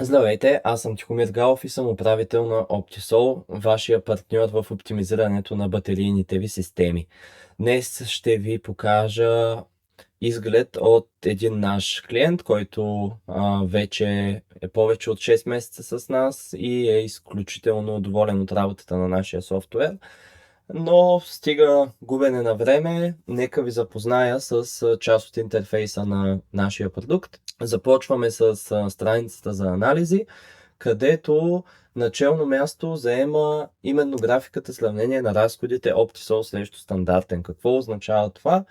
Здравейте, аз съм Тихомир Галов и съм управител на Optisol, вашия партньор в оптимизирането на батерийните ви системи. Днес ще ви покажа изглед от един наш клиент, който вече е повече от 6 месеца с нас и е изключително доволен от работата на нашия софтуер. Но стига губене на време, нека ви запозная с част от интерфейса на нашия продукт. Започваме с страницата за анализи, където начално място заема именно графиката сравнение на разходите Optisol срещу стандартен. Какво означава това?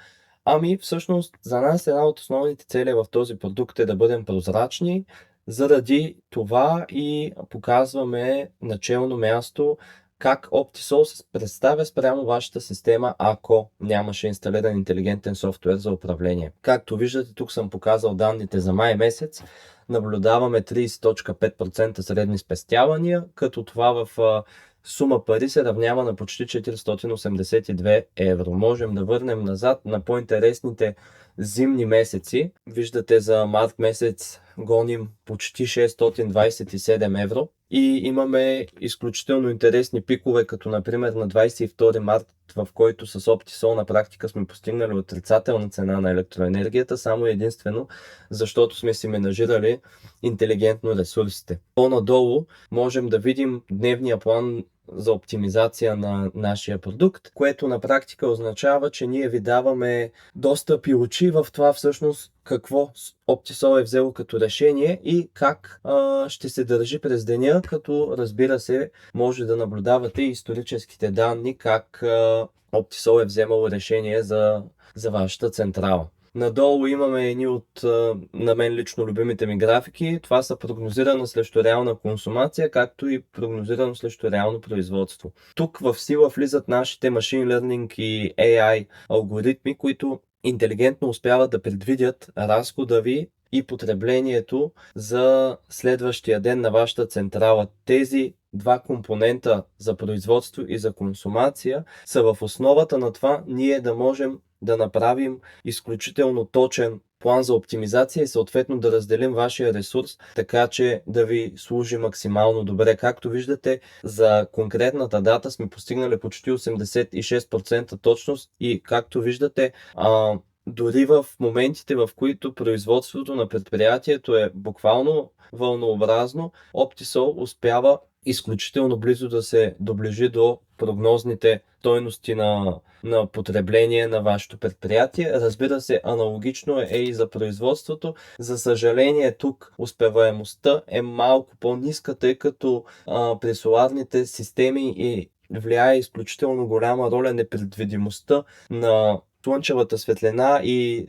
Ами всъщност за нас една от основните цели в този продукт е да бъдем прозрачни, заради това и показваме начално място как Optisol се представя спрямо вашата система, ако нямаше инсталиран интелигентен софтуер за управление. Както виждате, тук съм показал данните за май месец. Наблюдаваме 30.5% средни спестявания, като това в сума пари се равнява на почти 482 евро. Можем да върнем назад на по-интересните зимни месеци. Виждате, за март месец гоним почти 627 евро и имаме изключително интересни пикове, като например на 22 март, в който с Optisol на практика сме постигнали отрицателна цена на електроенергията, само единствено защото сме си менажирали интелигентно ресурсите. По-надолу можем да видим дневния план за оптимизация на нашия продукт, което на практика означава, че ние ви даваме достъп и очи в това всъщност какво Optisol е взело като решение и как ще се държи през деня, като разбира се може да наблюдавате историческите данни как Optisol е вземало решение за вашата централа. Надолу имаме едни от на мен лично любимите ми графики. Това са прогнозирано срещу реална консумация, както и прогнозирано срещу реално производство. Тук в сила влизат нашите Machine Learning и AI алгоритми, които интелигентно успяват да предвидят разхода ви и потреблението за следващия ден на вашата централа. Тези два компонента за производство и за консумация са в основата на това ние да можем да направим изключително точен план за оптимизация и съответно да разделим вашия ресурс, така че да ви служи максимално добре. Както виждате, за конкретната дата сме постигнали почти 86% точност и както виждате, дори в моментите, в които производството на предприятието е буквално вълнообразно, Optisol успява изключително близо да се доближи до прогнозните стойности на потребление на вашето предприятие. Разбира се, аналогично е и за производството. За съжаление, тук успеваемостта е малко по-ниска, тъй като при соларните системи и влияе изключително голяма роля непредвидимостта на слънчевата светлина и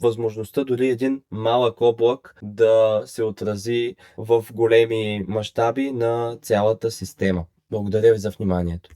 възможността дори един малък облак да се отрази в големи мащаби на цялата система. Благодаря ви за вниманието.